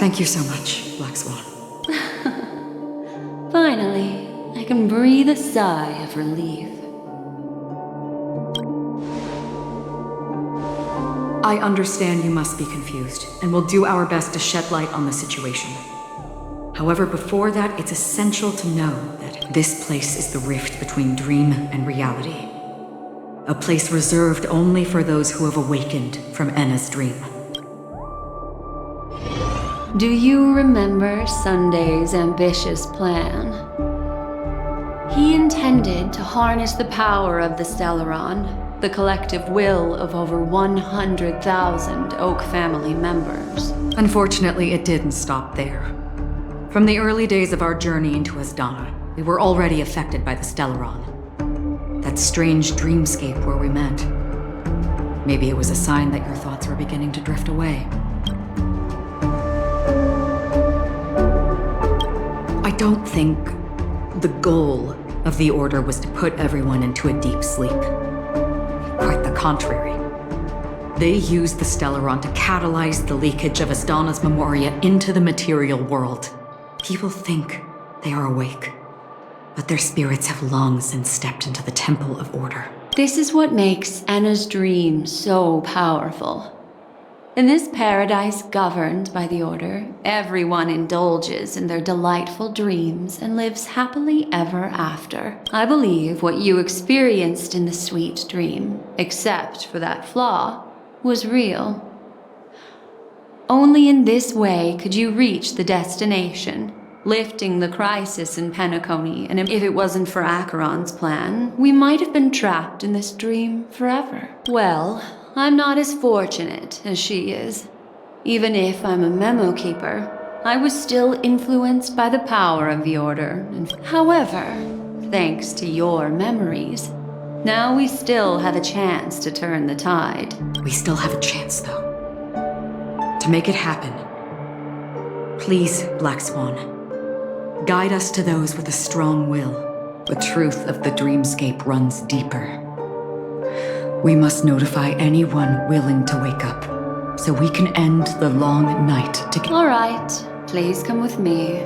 Thank you so much, Black Swan. Finally, I can breathe a sigh of relief. I understand you must be confused, and will do our best to shed light on the situation. However, before that, it's essential to know that this place is the rift between dream and reality. A place reserved only for those who have awakened from Enna's dream. Do you remember Sunday's ambitious plan? He intended to harness the power of the Stellaron, the collective will of over 100,000 Oak family members. Unfortunately, it didn't stop there. From the early days of our journey into Asdana, we were already affected by the Stellaron. That strange dreamscape where we met. Maybe it was a sign that your thoughts were beginning to drift away. I don't think the goal of the Order was to put everyone into a deep sleep. Quite the contrary. They used the Stellaron to catalyze the leakage of Asdana's memoria into the material world. People think they are awake, but their spirits have long since stepped into the Temple of Order. This is what makes Enna's dream so powerful. In this paradise governed by the Order, everyone indulges in their delightful dreams and lives happily ever after. I believe what you experienced in the sweet dream, except for that flaw, was real. Only in this way could you reach the destination, lifting the crisis in Penacony, and if it wasn't for Acheron's plan, we might have been trapped in this dream forever. Well, I'm not as fortunate as she is. Even if I'm a memo keeper, I was still influenced by the power of the Order. However, thanks to your memories, now we still have a chance to turn the tide. We still have a chance, though. To make it happen, please, Black Swan, guide us to those with a strong will. The truth of the dreamscape runs deeper. We must notify anyone willing to wake up, so we can end the long night together. All right, please come with me.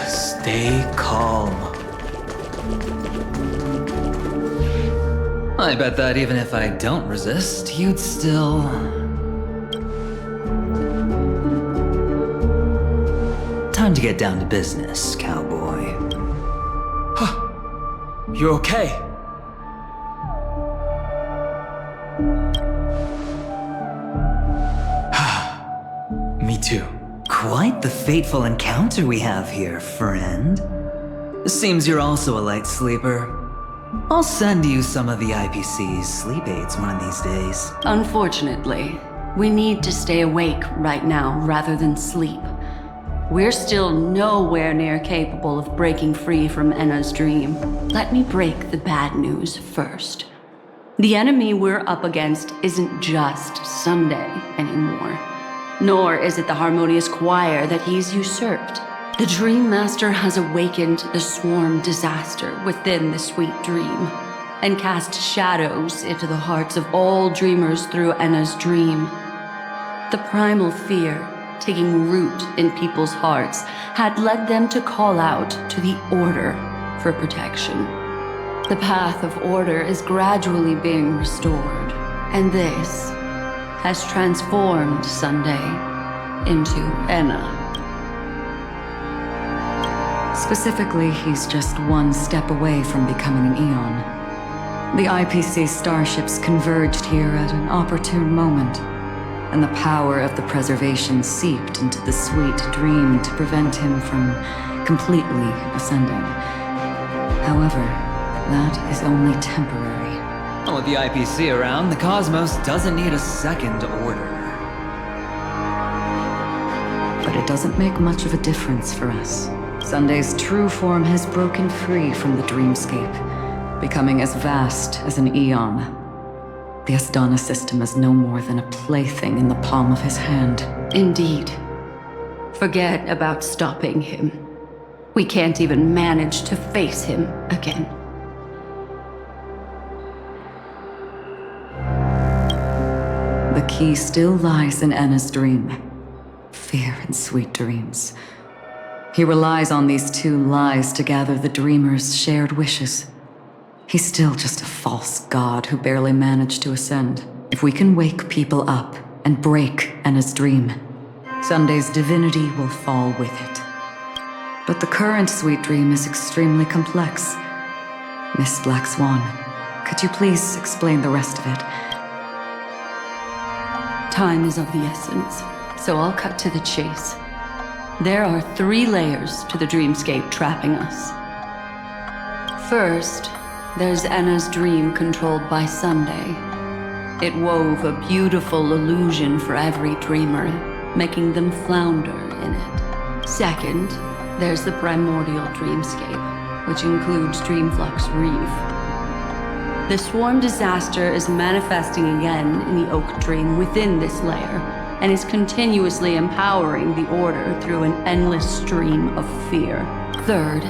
Stay calm. I bet that even if I don't resist, you'd still... Time to get down to business, cowboy. You okay? Me too. Quite the fateful encounter we have here, friend. Seems you're also a light sleeper. I'll send you some of the IPC's sleep aids one of these days. Unfortunately, we need to stay awake right now rather than sleep. We're still nowhere near capable of breaking free from Enna's dream. Let me break the bad news first. The enemy we're up against isn't just Sunday anymore. Nor is it the harmonious choir that he's usurped. The Dream Master has awakened the swarm disaster within the sweet dream, and cast shadows into the hearts of all dreamers through Enna's dream. The primal fear taking root in people's hearts had led them to call out to the Order for protection. The path of order is gradually being restored, and this has transformed Sunday into Enna. Specifically, he's just one step away from becoming an Eon. The IPC starships converged here at an opportune moment, and the power of the preservation seeped into the sweet dream to prevent him from completely ascending. However, that is only temporary. With the IPC around, the cosmos doesn't need a second order. But it doesn't make much of a difference for us. Sunday's true form has broken free from the dreamscape, becoming as vast as an eon. The Asdana system is no more than a plaything in the palm of his hand. Indeed. Forget about stopping him. We can't even manage to face him again. The key still lies in Enna's dream. Fear and sweet dreams. He relies on these two lies to gather the dreamer's shared wishes. He's still just a false god who barely managed to ascend. If we can wake people up and break Enna's dream, Sunday's divinity will fall with it. But the current sweet dream is extremely complex. Miss Black Swan, could you please explain the rest of it? Time is of the essence, so I'll cut to the chase. There are 3 layers to the dreamscape trapping us. First, there's Enna's dream controlled by Sunday. It wove a beautiful illusion for every dreamer, making them flounder in it. Second, there's the primordial dreamscape, which includes Dreamflux Reef. The swarm disaster is manifesting again in the Oak Dream within this layer, and is continuously empowering the Order through an endless stream of fear. Third,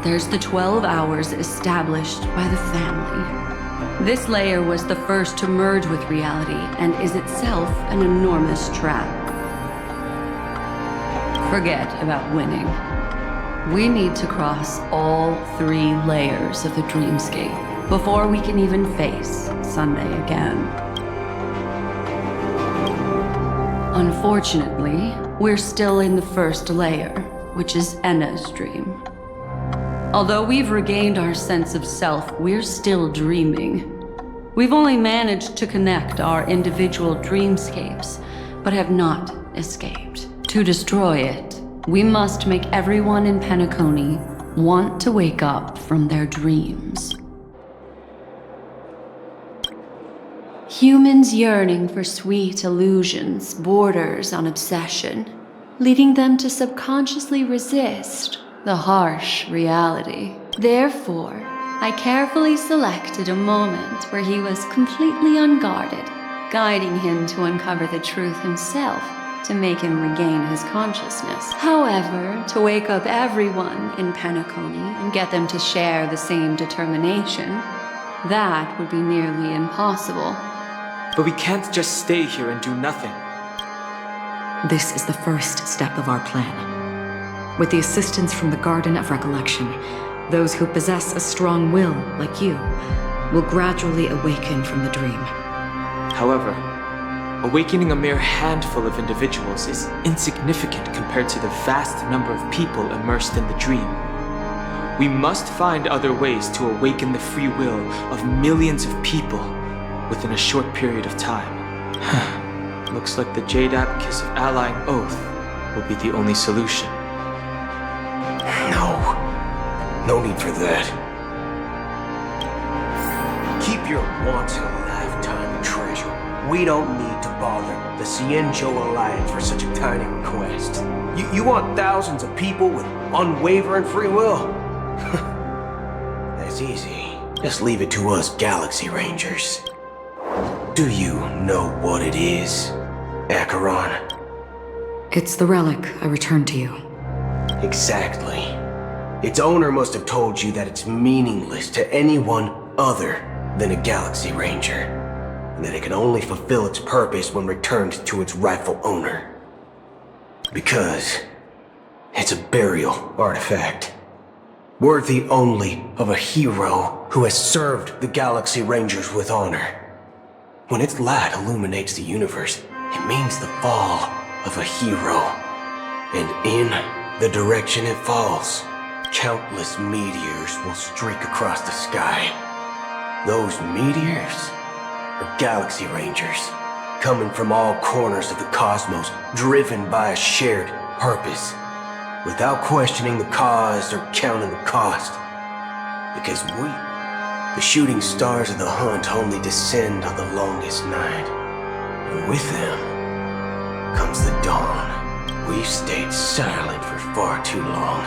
there's the 12 hours established by the family. This layer was the first to merge with reality and is itself an enormous trap. Forget about winning. We need to cross all 3 layers of the dreamscape before we can even face Sunday again. Unfortunately, we're still in the first layer, which is Enna's dream. Although we've regained our sense of self, we're still dreaming. We've only managed to connect our individual dreamscapes, but have not escaped. To destroy it, we must make everyone in Penacony want to wake up from their dreams. Humans yearning for sweet illusions borders on obsession, leading them to subconsciously resist the harsh reality. Therefore, I carefully selected a moment where he was completely unguarded, guiding him to uncover the truth himself to make him regain his consciousness. However, to wake up everyone in Penacony and get them to share the same determination, that would be nearly impossible. But we can't just stay here and do nothing. This is the first step of our plan. With the assistance from the Garden of Recollection, those who possess a strong will, like you, will gradually awaken from the dream. However, awakening a mere handful of individuals is insignificant compared to the vast number of people immersed in the dream. We must find other ways to awaken the free will of millions of people within a short period of time. Looks like the Jade Abacus of Allying Oath will be the only solution. No need for that. Keep your once-in-a-lifetime treasure. We don't need to bother the Cienjo Alliance for such a tiny request. You want thousands of people with unwavering free will? That's easy. Just leave it to us Galaxy Rangers. Do you know what it is, Acheron? It's the relic I returned to you. Exactly. Its owner must have told you that it's meaningless to anyone other than a Galaxy Ranger, and that it can only fulfill its purpose when returned to its rightful owner. Because it's a burial artifact, worthy only of a hero who has served the Galaxy Rangers with honor. When its light illuminates the universe, it means the fall of a hero. And in the direction it falls, countless meteors will streak across the sky. Those meteors are Galaxy Rangers, coming from all corners of the cosmos, driven by a shared purpose, without questioning the cause or counting the cost. Because we, the shooting stars of the hunt, only descend on the longest night. And with them comes the dawn. We've stayed silent for far too long.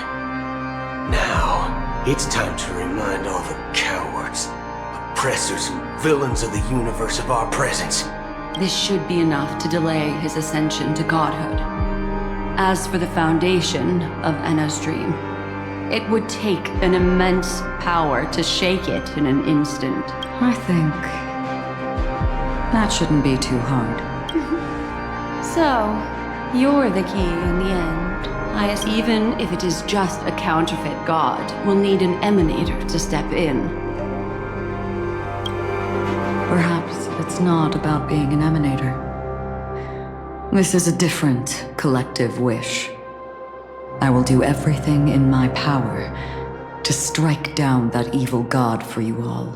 Now, it's time to remind all the cowards, oppressors, and villains of the universe of our presence. This should be enough to delay his ascension to godhood. As for the foundation of Enna's dream, it would take an immense power to shake it in an instant. I think that shouldn't be too hard. So, you're the key in the end. Even if it is just a counterfeit god, we'll need an emanator to step in. Perhaps it's not about being an emanator. This is a different collective wish. I will do everything in my power to strike down that evil god for you all.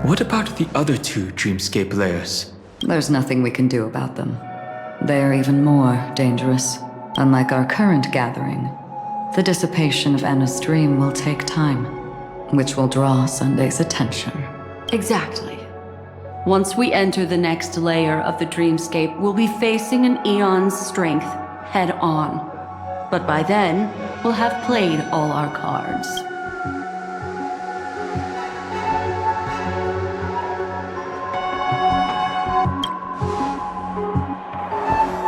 What about the other two dreamscape layers? There's nothing we can do about them. They're even more dangerous. Unlike our current gathering, the dissipation of Anna's dream will take time, which will draw Sunday's attention. Exactly. Once we enter the next layer of the dreamscape, we'll be facing an eon's strength head on. But by then, we'll have played all our cards.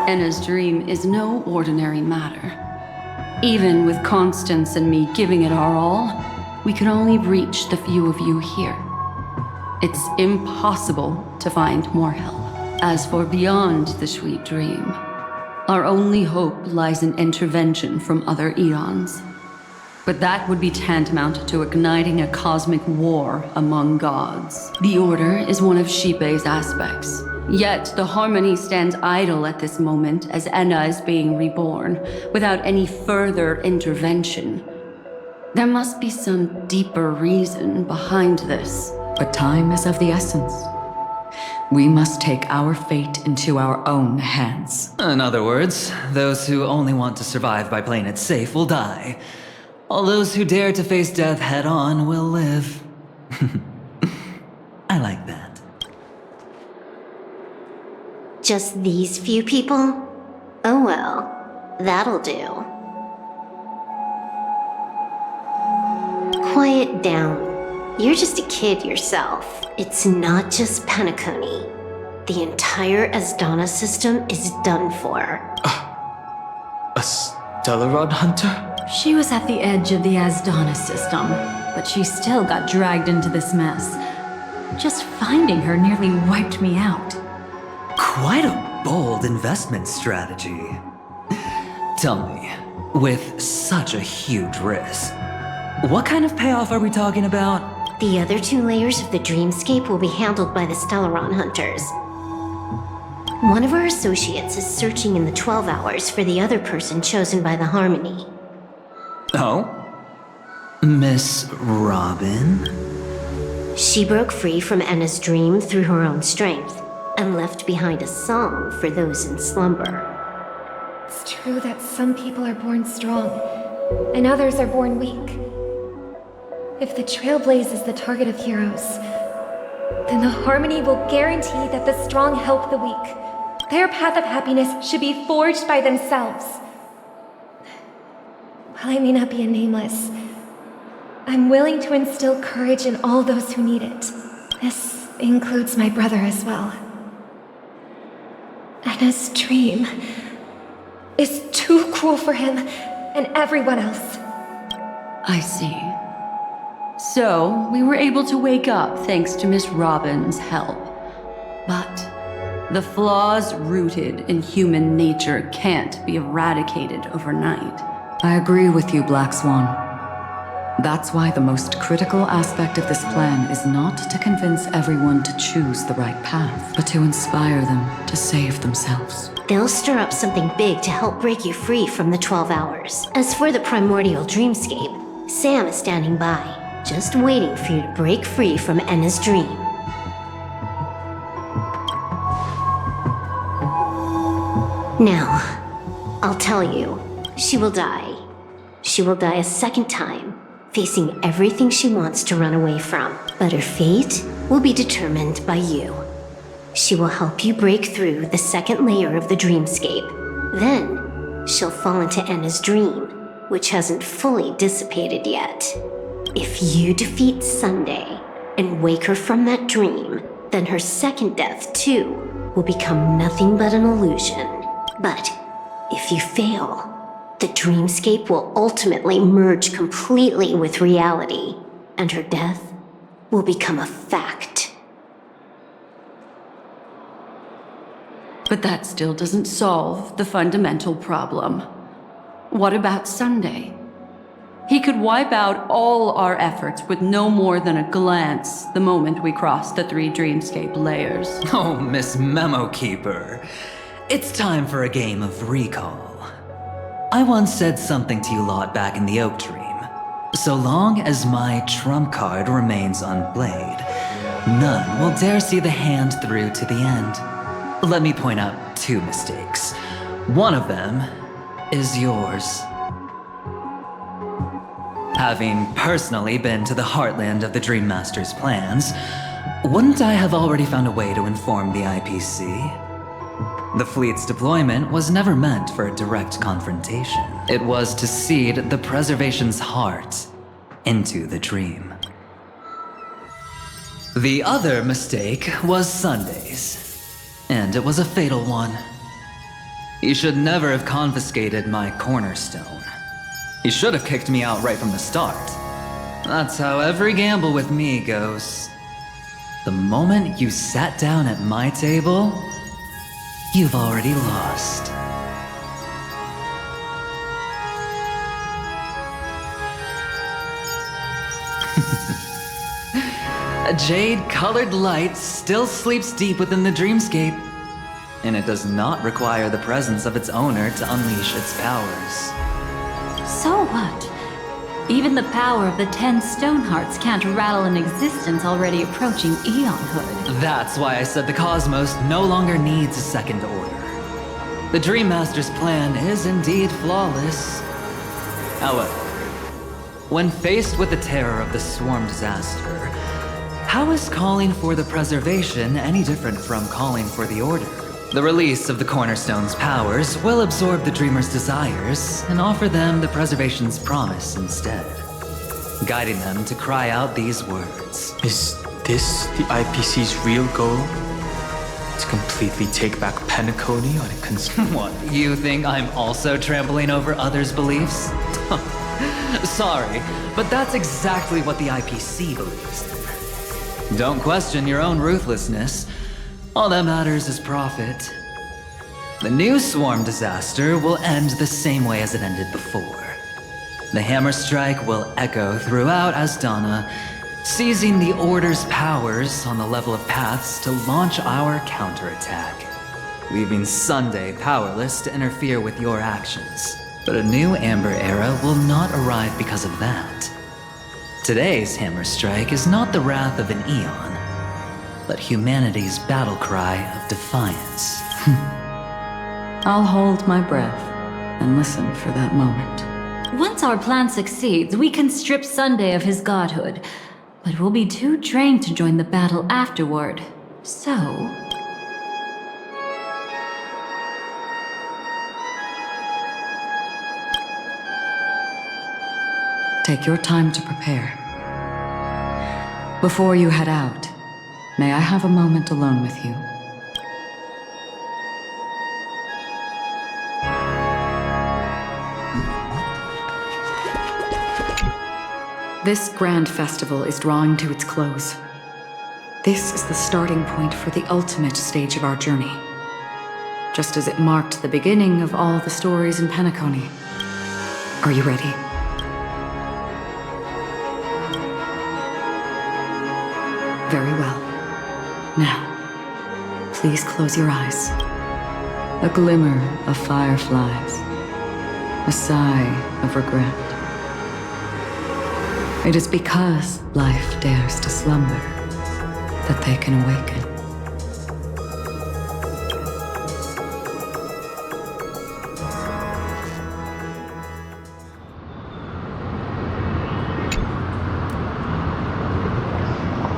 Anna's dream is no ordinary matter. Even with Constance and me giving it our all, we can only reach the few of you here. It's impossible to find more help. As for beyond the sweet dream, our only hope lies in intervention from other eons. But that would be tantamount to igniting a cosmic war among gods. The Order is one of Shipei's aspects. Yet the Harmony stands idle at this moment as Enna is being reborn, without any further intervention. There must be some deeper reason behind this. But time is of the essence. We must take our fate into our own hands. In other words, those who only want to survive by playing it safe will die. All those who dare to face death head on will live. I like that. Just these few people? Oh well, that'll do. Quiet down. You're just a kid yourself. It's not just Penacony. The entire Asdana system is done for. A Stellaron hunter? She was at the edge of the Asdana system, but she still got dragged into this mess. Just finding her nearly wiped me out. Quite a bold investment strategy. Tell me, with such a huge risk, what kind of payoff are we talking about? The other two layers of the dreamscape will be handled by the Stellaron hunters. One of our associates is searching in the 12 hours for the other person chosen by the Harmony. Oh? Miss Robin? She broke free from Enna's dream through her own strength, and left behind a song for those in slumber. It's true that some people are born strong, and others are born weak. If the Trailblaze is the target of heroes, then the Harmony will guarantee that the strong help the weak. Their path of happiness should be forged by themselves. While I may not be a nameless, I'm willing to instill courage in all those who need it. This includes my brother as well. Anna's dream is too cruel for him and everyone else. I see. So, we were able to wake up thanks to Miss Robin's help. But the flaws rooted in human nature can't be eradicated overnight. I agree with you, Black Swan. That's why the most critical aspect of this plan is not to convince everyone to choose the right path, but to inspire them to save themselves. They'll stir up something big to help break you free from the 12 hours. As for the primordial dreamscape, Sam is standing by, just waiting for you to break free from Enna's dream. Now, I'll tell you, she will die. She will die a second time, facing everything she wants to run away from. But her fate will be determined by you. She will help you break through the second layer of the dreamscape. Then, she'll fall into Enna's dream, which hasn't fully dissipated yet. If you defeat Sunday and wake her from that dream, then her second death, too, will become nothing but an illusion. But if you fail, the dreamscape will ultimately merge completely with reality, and her death will become a fact. But that still doesn't solve the fundamental problem. What about Sunday? He could wipe out all our efforts with no more than a glance the moment we cross the 3 dreamscape layers. Oh, Miss Memo Keeper. It's time for a game of recall. I once said something to you lot back in the Oak Dream. So long as my trump card remains unplayed, none will dare see the hand through to the end. Let me point out 2 mistakes. One of them is yours. Having personally been to the heartland of the Dream Master's plans, wouldn't I have already found a way to inform the IPC? The fleet's deployment was never meant for a direct confrontation. It was to seed the preservation's heart into the dream. The other mistake was Sundays, and it was a fatal one. You should never have confiscated my cornerstone. You should have kicked me out right from the start. That's how every gamble with me goes. The moment you sat down at my table, you've already lost. A jade-colored light still sleeps deep within the dreamscape, and it does not require the presence of its owner to unleash its powers. So what? Even the power of the 10 stone hearts can't rattle an existence already approaching eonhood. That's why I said the cosmos no longer needs a second order. The Dream Master's plan is indeed flawless. However, when faced with the terror of the swarm disaster, how is calling for the preservation any different from calling for the order? The release of the Cornerstone's powers will absorb the Dreamer's desires and offer them the preservation's promise instead, guiding them to cry out these words. Is this the IPC's real goal? To completely take back Penacony on a What, you think I'm also trampling over others' beliefs? Sorry, but that's exactly what the IPC believes in. Don't question your own ruthlessness. All that matters is profit. The new swarm disaster will end the same way as it ended before. The hammer strike will echo throughout Asdana, seizing the Order's powers on the level of paths to launch our counterattack, leaving Sunday powerless to interfere with your actions. But a new Amber Era will not arrive because of that. Today's hammer strike is not the wrath of an eon, but humanity's battle cry of defiance. I'll hold my breath and listen for that moment. Once our plan succeeds, we can strip Sunday of his godhood, but we'll be too drained to join the battle afterward. So... take your time to prepare. Before you head out, may I have a moment alone with you? This grand festival is drawing to its close. This is the starting point for the ultimate stage of our journey, just as it marked the beginning of all the stories in Penacony. Are you ready? Very well. Now, please close your eyes. A glimmer of fireflies. A sigh of regret. It is because life dares to slumber that they can awaken.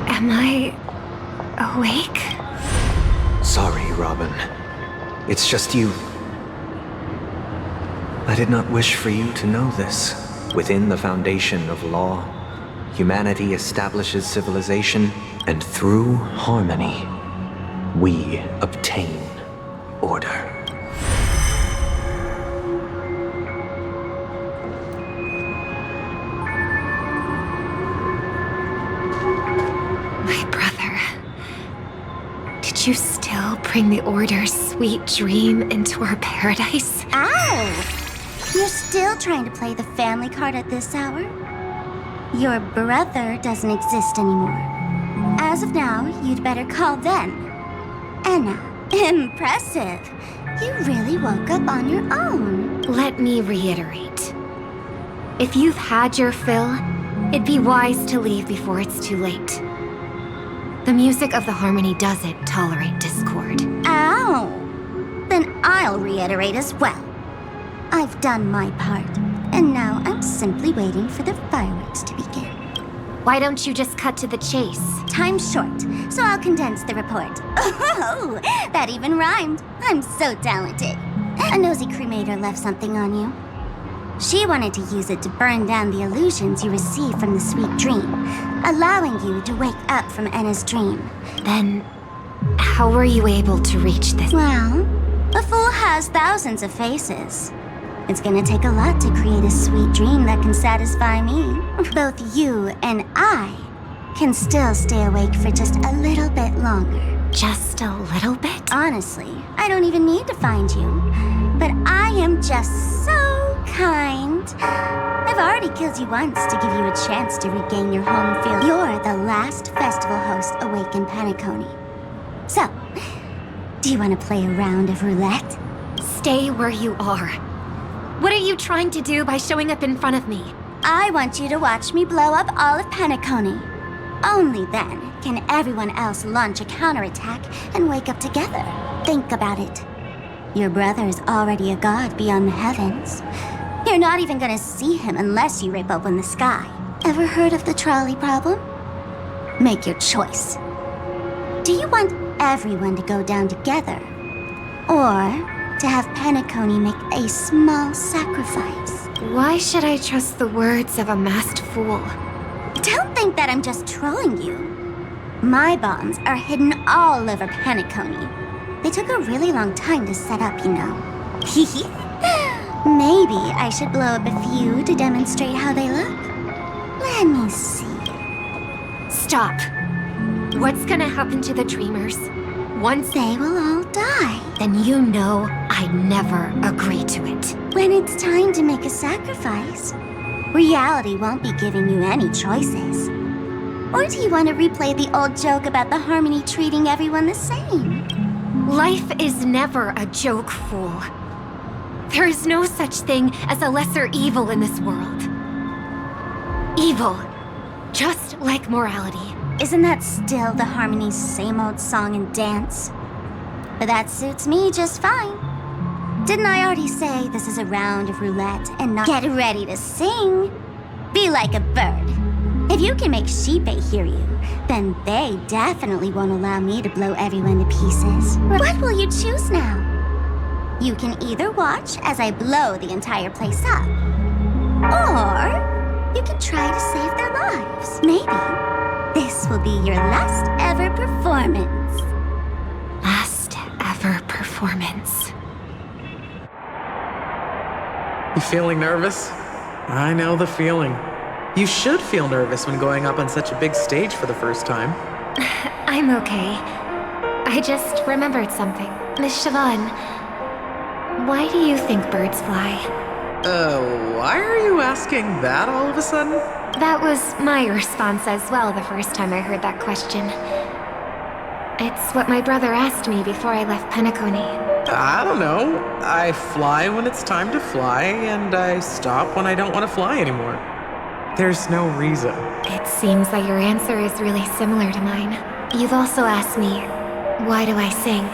Am I awake? Sorry, Robin. It's just you. I did not wish for you to know this. Within the foundation of law, humanity establishes civilization, and through harmony, we obtain order. My brother. Did you still bring the Order's sweet dream into our paradise? Ow! You're still trying to play the family card at this hour? Your brother doesn't exist anymore. As of now, you'd better call them. Enna, impressive. You really woke up on your own. Let me reiterate. If you've had your fill, it'd be wise to leave before it's too late. The music of the harmony doesn't tolerate discord. Ow! Then I'll reiterate as well. I've done my part, and now I'm simply waiting for the fireworks to begin. Why don't you just cut to the chase? Time's short, so I'll condense the report. Oh, that even rhymed. I'm so talented. A nosy cremator left something on you. She wanted to use it to burn down the illusions you received from the sweet dream, allowing you to wake up from Enna's dream. Then, how were you able to reach this? Well, a fool has thousands of faces. It's gonna take a lot to create a sweet dream that can satisfy me. Both you and I can still stay awake for just a little bit longer. Just a little bit? Honestly, I don't even need to find you. But I am just so kind. I've already killed you once to give you a chance to regain your home field. You're the last festival host awake in Penacony. So, do you want to play a round of roulette? Stay where you are. What are you trying to do by showing up in front of me? I want you to watch me blow up all of Penacony. Only then can everyone else launch a counterattack and wake up together. Think about it. Your brother is already a god beyond the heavens. You're not even gonna see him unless you rip open the sky. Ever heard of the trolley problem? Make your choice. Do you want everyone to go down together? Or to have Penacony make a small sacrifice? Why should I trust the words of a masked fool? Don't think that I'm just trolling you. My bombs are hidden all over Penacony. They took a really long time to set up, you know. Maybe I should blow up a few to demonstrate how they look. Let me see. Stop. What's gonna happen to the dreamers? Once They will all die. then you know I'd never agree to it. When it's time to make a sacrifice, reality won't be giving you any choices. Or do you want to replay the old joke about the harmony treating everyone the same? Life is never a joke, fool. There is no such thing as a lesser evil in this world. Evil, just like morality. Isn't that still the harmony's same old song and dance? But that suits me just fine. Didn't I already say this is a round of roulette and not get ready to sing? Be like a bird. If you can make Sheepei hear you, then they definitely won't allow me to blow everyone to pieces. What will you choose now? You can either watch as I blow the entire place up, or you can try to save their lives. Maybe this will be your last ever performance. Last ever performance. You feeling nervous? I know the feeling. You should feel nervous when going up on such a big stage for the first time. I'm okay. I just remembered something. Miss Siobhan, why do you think birds fly? Why are you asking that all of a sudden? That was my response as well the first time I heard that question. It's what my brother asked me before I left Penacony. I don't know. I fly when it's time to fly, and I stop when I don't want to fly anymore. There's no reason. It seems that your answer is really similar to mine. You've also asked me, why do I sing?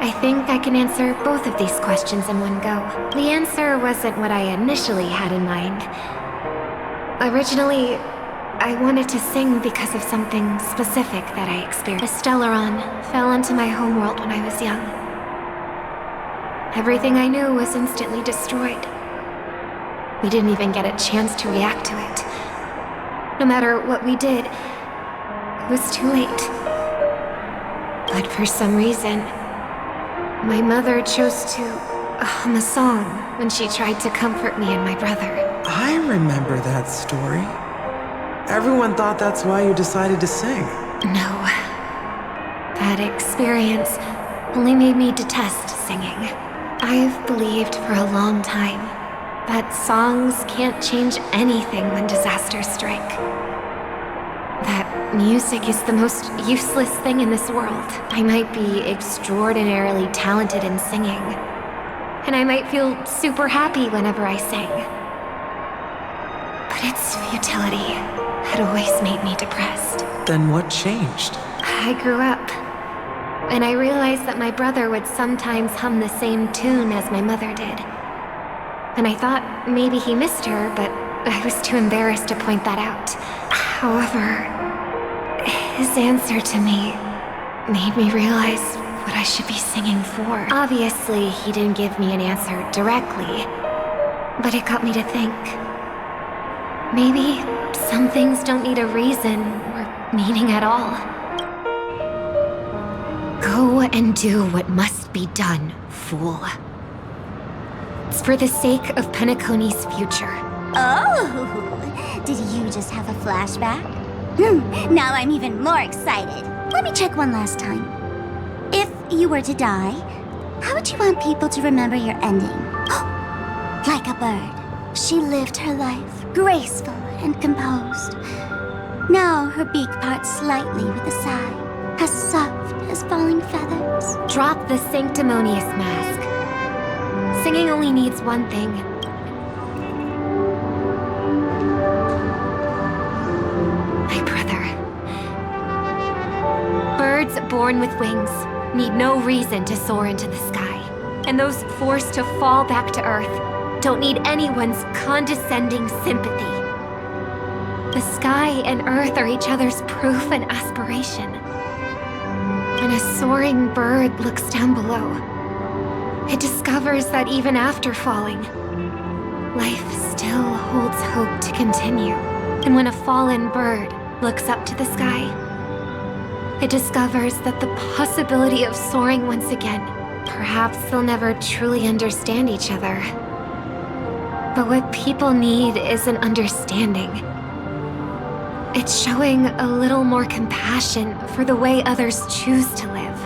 I think I can answer both of these questions in one go. The answer wasn't what I initially had in mind. Originally, I wanted to sing because of something specific that I experienced. The Stellaron fell into my homeworld when I was young. Everything I knew was instantly destroyed. We didn't even get a chance to react to it. No matter what we did, it was too late. But for some reason, my mother chose to hum a song when she tried to comfort me and my brother. I remember that story. Everyone thought that's why you decided to sing. No. That experience only made me detest singing. I've believed for a long time that songs can't change anything when disasters strike. That music is the most useless thing in this world. I might be extraordinarily talented in singing, and I might feel super happy whenever I sing. But its futility had always made me depressed. Then what changed? I grew up, and I realized that my brother would sometimes hum the same tune as my mother did. And I thought maybe he missed her, but I was too embarrassed to point that out. However, his answer to me made me realize what I should be singing for. Obviously, he didn't give me an answer directly, but it got me to think. Maybe some things don't need a reason or meaning at all. Go and do what must be done, fool. It's for the sake of Penacony's future. Oh, did you just have a flashback? Now I'm even more excited. Let me check one last time. If you were to die, how would you want people to remember your ending? Like a bird, she lived her life, graceful and composed. Now her beak parts slightly with a sigh, as soft as falling feathers. Drop the sanctimonious mask. Singing only needs one thing. My brother. Birds born with wings need no reason to soar into the sky. And those forced to fall back to Earth don't need anyone's condescending sympathy. The sky and Earth are each other's proof and aspiration. When a soaring bird looks down below, it discovers that even after falling, life still holds hope to continue. And when a fallen bird looks up to the sky, it discovers that the possibility of soaring once again. Perhaps they'll never truly understand each other. But what people need is an understanding. It's showing a little more compassion for the way others choose to live.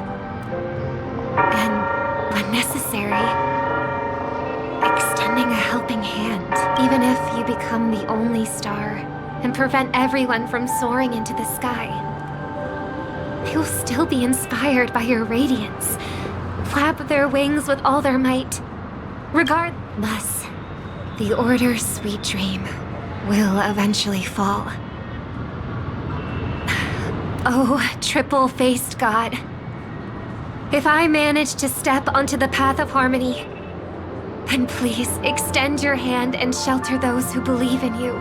And when necessary, extending a helping hand, even if you become the only star and prevent everyone from soaring into the sky. They will still be inspired by your radiance, flap their wings with all their might. Regardless, the Order's sweet dream will eventually fall. Oh, triple-faced God. If I manage to step onto the path of harmony, then please extend your hand and shelter those who believe in you.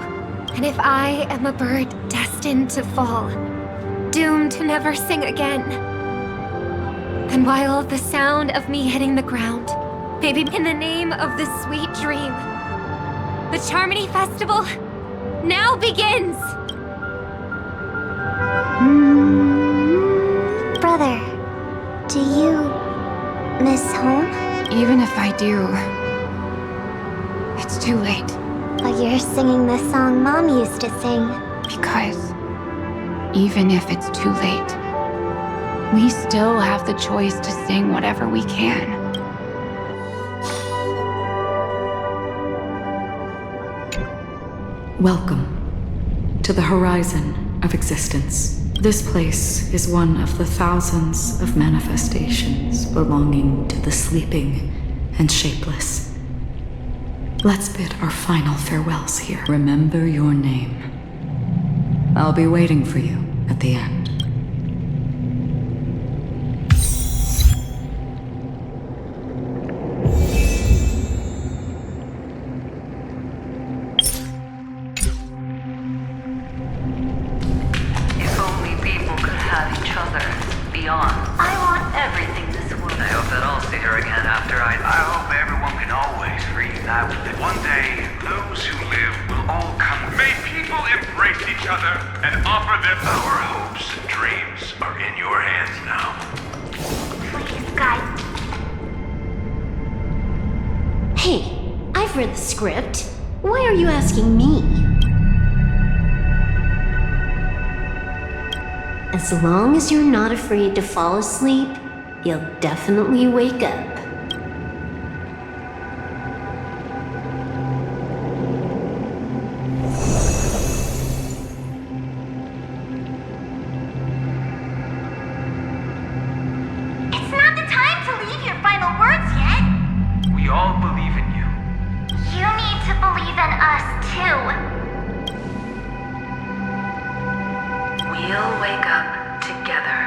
And if I am a bird destined to fall, doomed to never sing again, then while the sound of me hitting the ground may be in the name of the sweet dream, the Charmony Festival now begins! Brother, do you miss home? Even if I do, it's too late. But you're singing the song Mom used to sing. Because even if it's too late, we still have the choice to sing whatever we can. Welcome to the horizon of existence. This place is one of the thousands of manifestations belonging to the sleeping and shapeless. Let's bid our final farewells here. Remember your name. I'll be waiting for you at the end. If only people could have each other beyond. I want everything this world. I hope that I'll see her again after I hope everyone can always reunite with it. One day, those who live will all come. May people embrace each other and offer them. Our hopes and dreams are in your hands now. Please, guys. Hey, I've read the script. Why are you asking me? As long as you're not afraid to fall asleep, you'll definitely wake up. It's not the time to leave your final words yet. We all believe in you. You need to believe in us, too. We'll wake up together.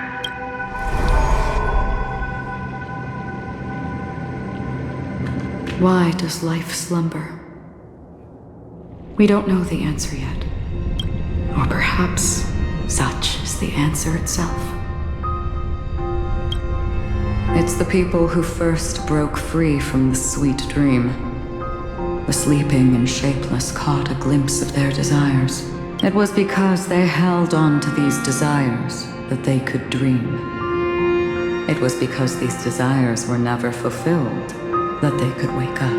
Why does life slumber? We don't know the answer yet. Or perhaps such is the answer itself. It's the people who first broke free from the sweet dream. The sleeping and shapeless caught a glimpse of their desires. It was because they held on to these desires that they could dream. It was because these desires were never fulfilled that they could wake up.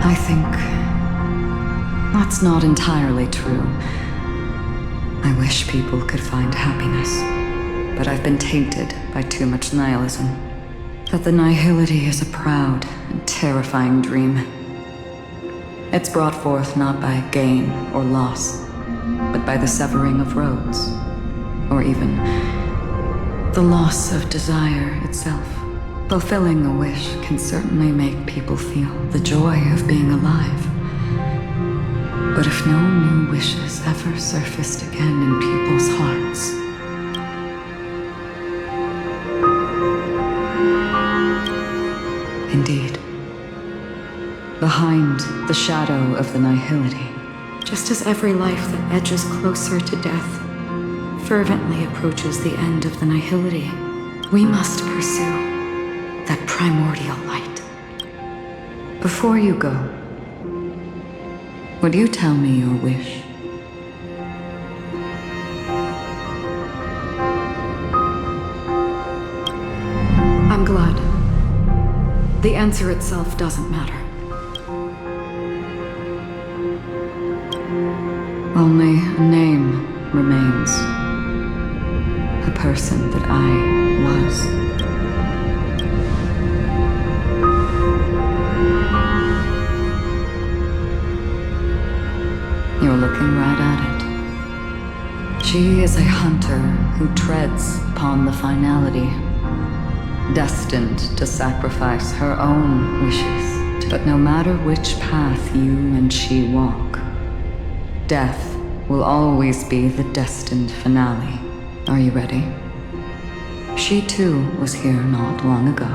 I think that's not entirely true. I wish people could find happiness, but I've been tainted by too much nihilism. That the nihility is a proud and terrifying dream. It's brought forth not by gain or loss, but by the severing of roads, or even the loss of desire itself. Fulfilling a wish can certainly make people feel the joy of being alive. But if no new wishes ever surfaced again in people's hearts, indeed, behind the shadow of the nihility, just as every life that edges closer to death fervently approaches the end of the nihility, we must pursue that primordial light. Before you go, would you tell me your wish? I'm glad. The answer itself doesn't matter. Only a name remains. A person that I was. You're looking right at it. She is a hunter who treads upon the finality, destined to sacrifice her own wishes. But no matter which path you and she walk, death will always be the destined finale. Are you ready? She too was here not long ago.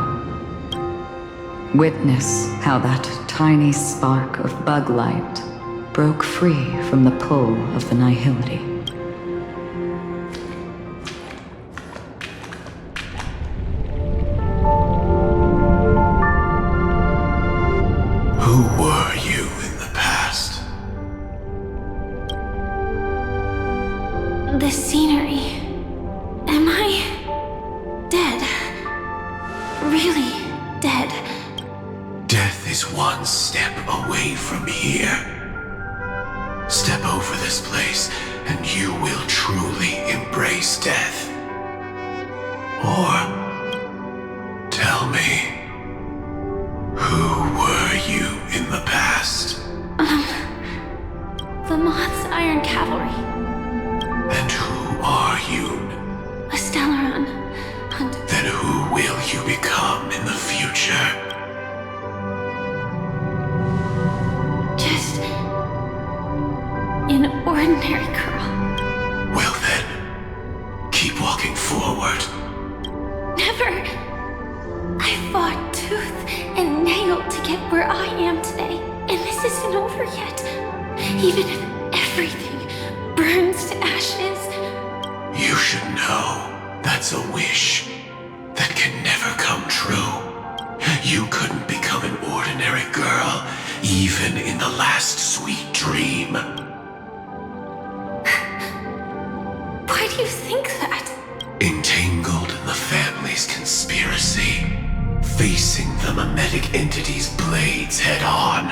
Witness how that tiny spark of bug light broke free from the pull of the nihility. Who were you in the past? The scenery. Am I dead? Really dead? Death is one step away from here. Step over this place, and you will truly embrace death. Or, tell me, who were you in the past? The Moth's Iron Cavalry. And who are you? A Stellaron. And Then who will you become in the future? just an ordinary girl. Well then, keep walking forward. Never. I fought tooth and nail to get where I am today, and this isn't over yet. Even if everything burns to ashes. You should know that's a wish that can never come true. You couldn't become an ordinary girl, even in the last sweet dream. Why do you think that? Entangled in the family's conspiracy, facing the mimetic entity's blades head on.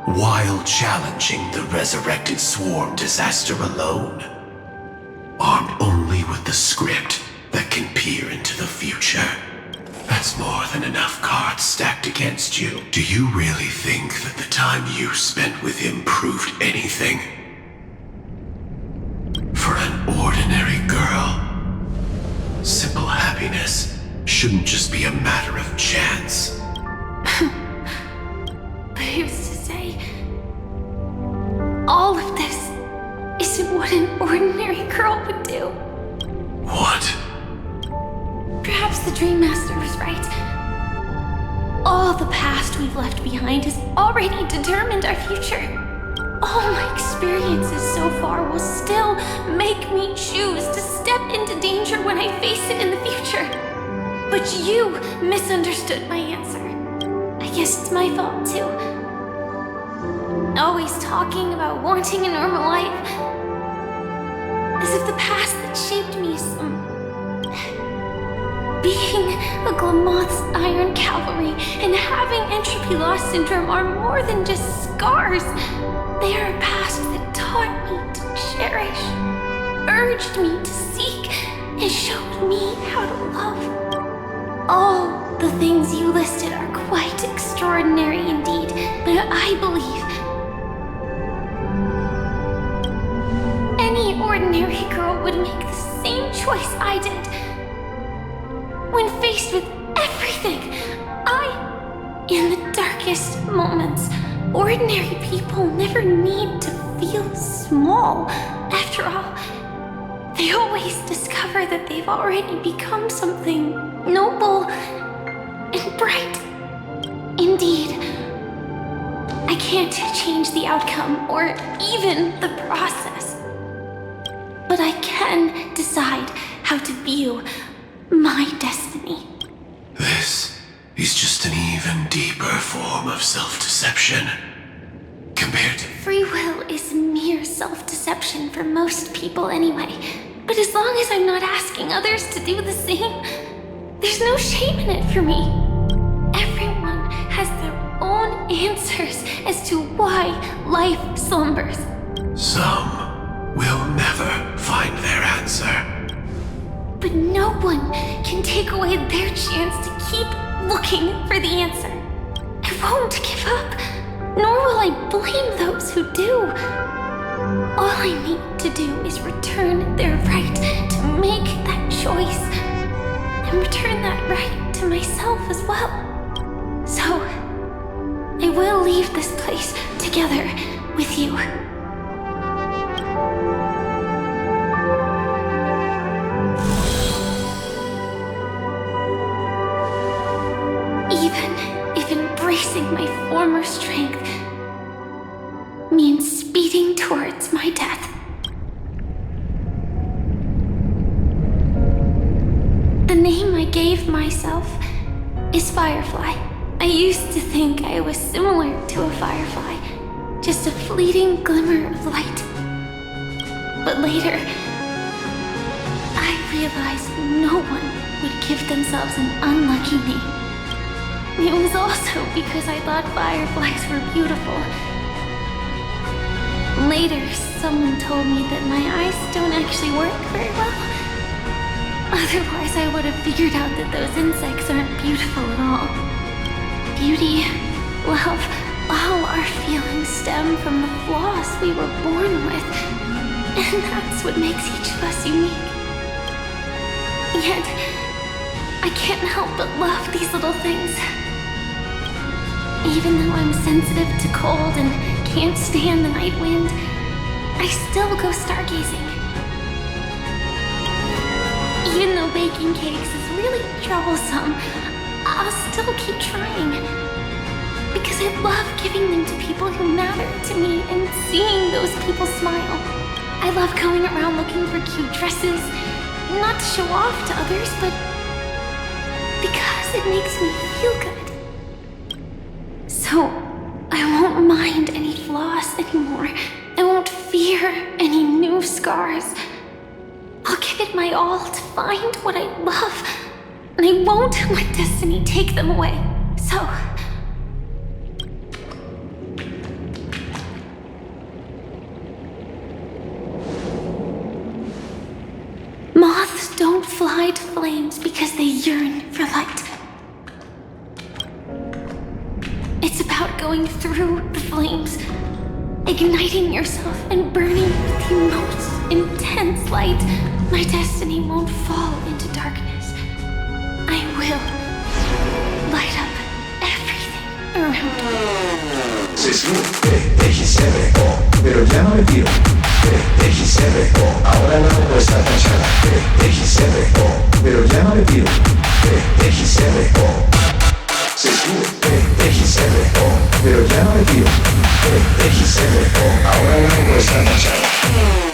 while challenging the resurrected swarm disaster alone, armed only with the script that can peer into the future. That's more than enough cards stacked against you. Do you really think that the time you spent with him proved anything? For an ordinary girl, simple happiness shouldn't just be a matter of chance. But who's to say all of this isn't what an ordinary girl would do? What? Perhaps the Dream Master was right. All the past we've left behind has already determined our future. All my experiences so far will still make me choose to step into danger when I face it in the future. But you misunderstood my answer. I guess it's my fault too. Always talking about wanting a normal life. As if the past that shaped me is some... Being a Glamoth's Iron Cavalry and having entropy loss syndrome are more than just scars. They are a past that taught me to cherish, urged me to seek, and showed me how to love. All the things you listed are quite extraordinary indeed, but I believe any ordinary girl would make the same choice I did. When faced with everything, in the darkest moments, ordinary people never need to feel small. After all, they always discover that they've already become something noble and bright. Indeed, I can't change the outcome or even the process, but I can decide how to view my destiny. This is just an even deeper form of self-deception. Compared to... Free will is mere self-deception for most people anyway. But as long as I'm not asking others to do the same, there's no shame in it for me. Everyone has their own answers as to why life slumbers. Some will never find their answer. But no one can take away their chance to keep looking for the answer. I won't give up, nor will I blame those who do. All I need to do is return their right to make that choice, and return that right to myself as well. So, I will leave this place together with you. Even if embracing my former strength means speeding towards my death. The name I gave myself is Firefly. I used to think I was similar to a firefly, just a fleeting glimmer of light. But later, I realized no one would give themselves an unlucky name. It was also because I thought fireflies were beautiful. Later, someone told me that my eyes don't actually work very well. Otherwise, I would have figured out that those insects aren't beautiful at all. Beauty, love, all our feelings stem from the flaws we were born with. And that's what makes each of us unique. Yet, I can't help but love these little things. Even though I'm sensitive to cold and can't stand the night wind, I still go stargazing. Even though baking cakes is really troublesome, I'll still keep trying. Because I love giving them to people who matter to me and seeing those people smile. I love going around looking for cute dresses, not to show off to others, but because it makes me feel good. So, I won't mind any flaws anymore. I won't fear any new scars. I'll give it my all to find what I love, and I won't let destiny take them away. So, Moths don't fly to flames because they yearn for light. It's about going through the flames, igniting yourself and burning with the most intense light. My destiny won't fall into darkness. I will light up everything around me. Se sube, deje y se dejó, pero ya no le tiro. Deje y se dejó, ahora la dejo está tachada. Deje y se dejó, pero ya no le tiro. Deje y se dejó. Se sube, deje y se dejó, pero ya no le tiro. Deje y se dejó, ahora la dejo está tachada.